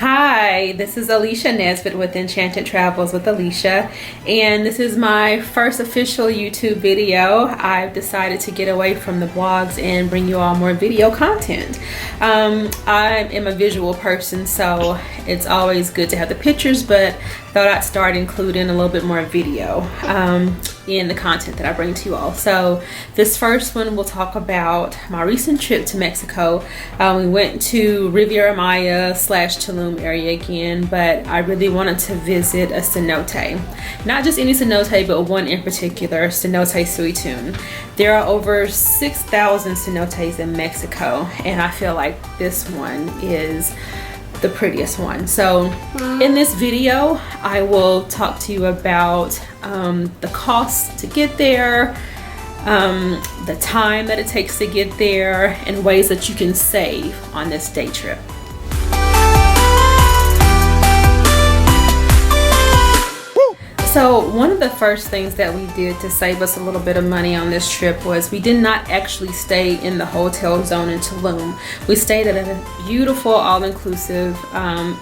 Hi, this is Alicia Nesbitt with Enchanted Travels with Alicia, and this is my first official YouTube video. I've decided to get away from the blogs and bring you all more video content. I am a visual person, so it's always good to have the pictures, but thought I'd start including a little bit more video in the content that I bring to you all. So this first one will talk about my recent trip to Mexico. We went to Riviera Maya / Tulum area again, but I really wanted to visit a cenote. Not just any cenote, but one in particular, Cenote Suytun. There are over 6,000 cenotes in Mexico, and I feel like this one is the prettiest one. So in this video I will talk to you about the cost to get there, the time that it takes to get there, and ways that you can save on this day trip. So one of the first things that we did to save us a little bit of money on this trip was we did not actually stay in the hotel zone in Tulum. We stayed at a beautiful all-inclusive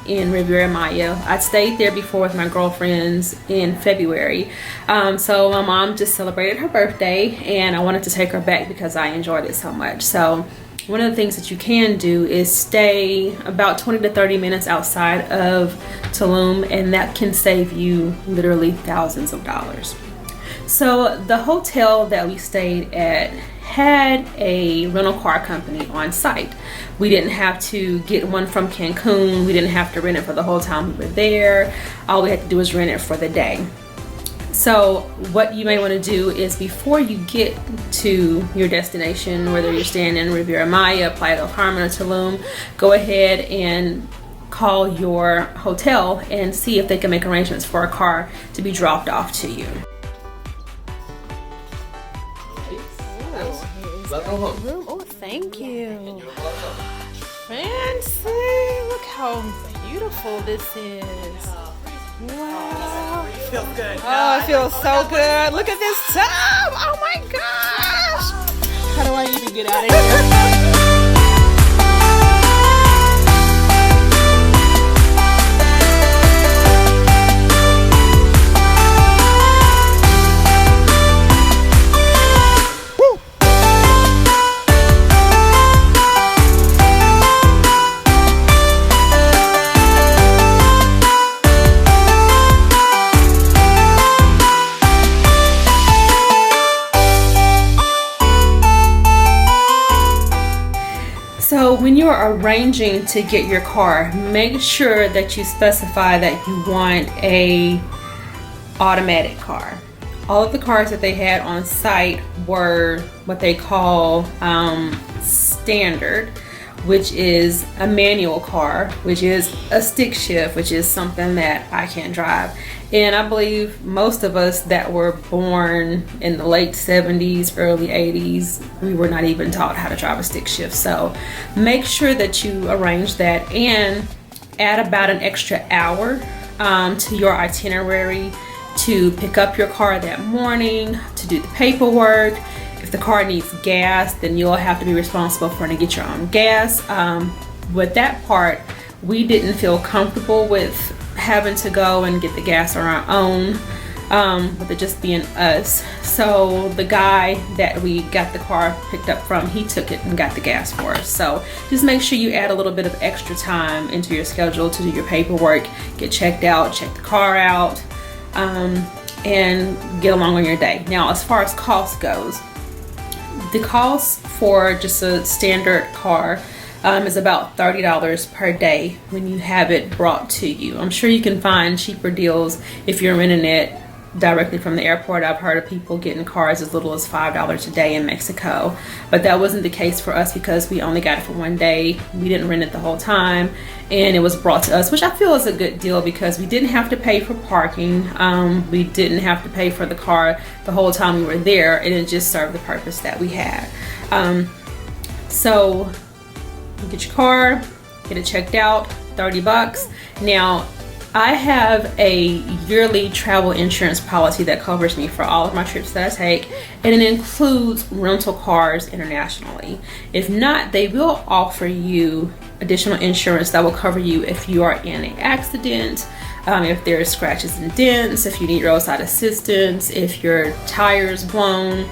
in Riviera Maya. I stayed there before with my girlfriends in February. So my mom just celebrated her birthday and I wanted to take her back because I enjoyed it so much. So one of the things that you can do is stay about 20 to 30 minutes outside of Tulum, and that can save you literally thousands of dollars. So the hotel that we stayed at had a rental car company on site. We didn't have to get one from Cancun. We didn't have to rent it for the whole time we were there. All we had to do was rent it for the day. So what you may want to do is, before you get to your destination, whether you're staying in Riviera Maya, Playa del Carmen, or Tulum, go ahead and call your hotel and see if they can make arrangements for a car to be dropped off to you. Oh, thank you. Fancy. Look how beautiful this is. Wow. It feels good. Oh, it feels so good. Look at this tub. Oh my gosh. How do I even get out of here? So when you're arranging to get your car, make sure that you specify that you want a automatic car. All of the cars that they had on site were what they call standard, which is a manual car, which is a stick shift, which is something that I can't drive. And I believe most of us that were born in the late 70s, early 80s, we were not even taught how to drive a stick shift. So make sure that you arrange that and add about an extra hour to your itinerary to pick up your car that morning, to do the paperwork. If the car needs gas, then you'll have to be responsible for it and get your own gas. With that part, we didn't feel comfortable with having to go and get the gas on our own, with it just being us. So the guy that we got the car picked up from, he took it and got the gas for us. So just make sure you add a little bit of extra time into your schedule to do your paperwork, get checked out, check the car out, and get along on your day. Now, as far as cost goes, the cost for just a standard car is about $30 per day when you have it brought to you. I'm sure you can find cheaper deals if you're renting it directly from the airport. I've heard of people getting cars as little as $5 a day in Mexico, but that wasn't the case for us because we only got it for one day. We didn't rent it the whole time, and it was brought to us, which I feel is a good deal because we didn't have to pay for parking. We didn't have to pay for the car the whole time we were there, and it just served the purpose that we had. So you get your car, get it checked out, $30. Now, I have a yearly travel insurance policy that covers me for all of my trips that I take, and it includes rental cars internationally. If not, they will offer you additional insurance that will cover you if you are in an accident, if there are scratches and dents, if you need roadside assistance, if your tire's blown,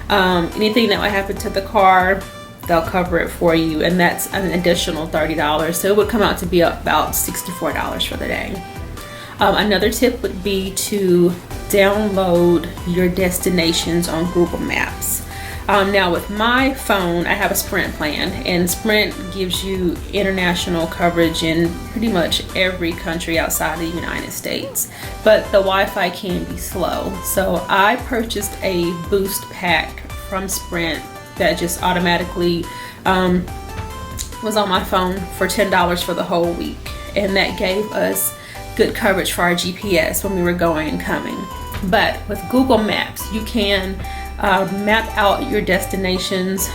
anything that would happen to the car, they'll cover it for you, and that's an additional $30. So it would come out to be about $64 for the day. Another tip would be to download your destinations on Google Maps. Now with my phone, I have a Sprint plan, and Sprint gives you international coverage in pretty much every country outside the United States, but the Wi-Fi can be slow. So I purchased a boost pack from Sprint that just automatically was on my phone for $10 for the whole week, and that gave us good coverage for our GPS when we were going and coming. But with Google Maps, you can map out your destinations,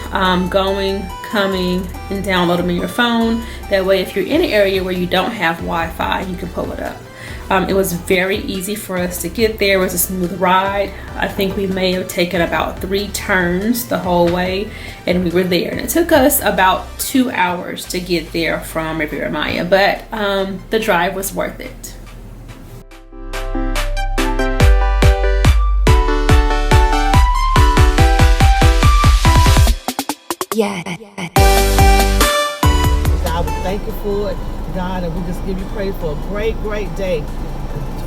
going, coming, and download them in your phone. That way, if you're in an area where you don't have Wi-Fi, you can pull it up. It was very easy for us to get there. It was a smooth ride. I think we may have taken about 3 turns the whole way, and we were there. And it took us about 2 hours to get there from Riviera Maya, but the drive was worth it. Yeah. God, we thank you for it, God, and we just give you praise for a great, great day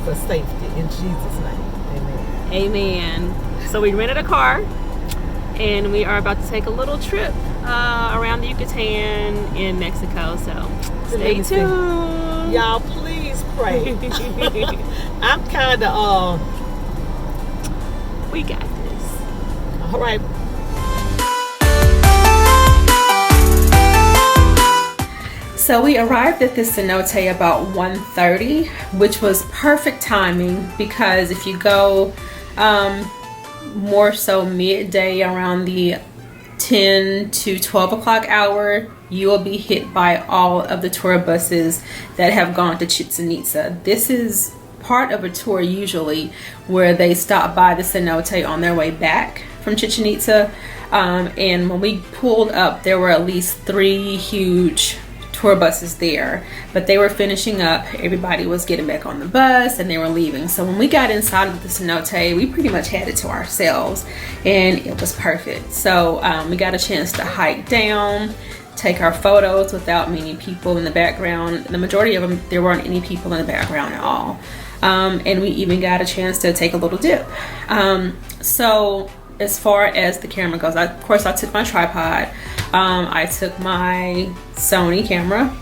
for safety. In Jesus' name, amen. Amen. So we rented a car, and we are about to take a little trip around the Yucatan in Mexico. So stay tuned. Y'all, please pray. I'm kind of, we got this. All right. So we arrived at the Cenote about 1:30, which was perfect timing, because if you go more so midday around the 10 to 12 o'clock hour, you will be hit by all of the tour buses that have gone to Chichen Itza. This is part of a tour usually where they stop by the cenote on their way back from Chichen Itza, and when we pulled up, there were at least 3 huge tour buses there, but they were finishing up. Everybody was getting back on the bus and they were leaving. So when we got inside of the cenote, we pretty much had it to ourselves, and it was perfect. So we got a chance to hike down, take our photos without many people in the background. The majority of them, there weren't any people in the background at all, and we even got a chance to take a little dip. So as far as the camera goes, of course I took my tripod, I took my Sony camera,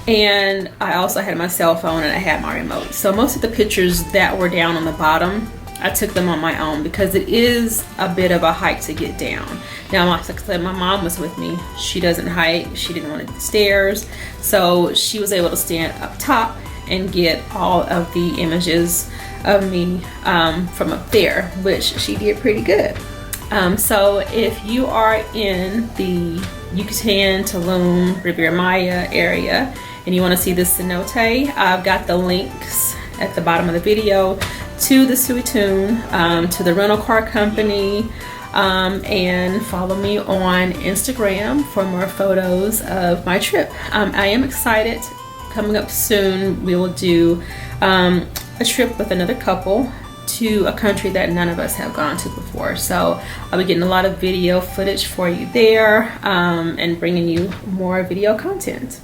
and I also had my cell phone, and I had my remote. So most of the pictures that were down on the bottom, I took them on my own, because it is a bit of a hike to get down. Now, like I said, my mom was with me. She doesn't hike. She didn't want to do the stairs, so she was able to stand up top and get all of the images of me from up there, which she did pretty good. So if you are in the Yucatan, Tulum, Riviera Maya area, and you want to see the cenote, I've got the links at the bottom of the video to the Suytun, to the rental car company, and follow me on Instagram for more photos of my trip. I am excited. Coming up soon, we will do a trip with another couple to a country that none of us have gone to before. So I'll be getting a lot of video footage for you there, and bringing you more video content.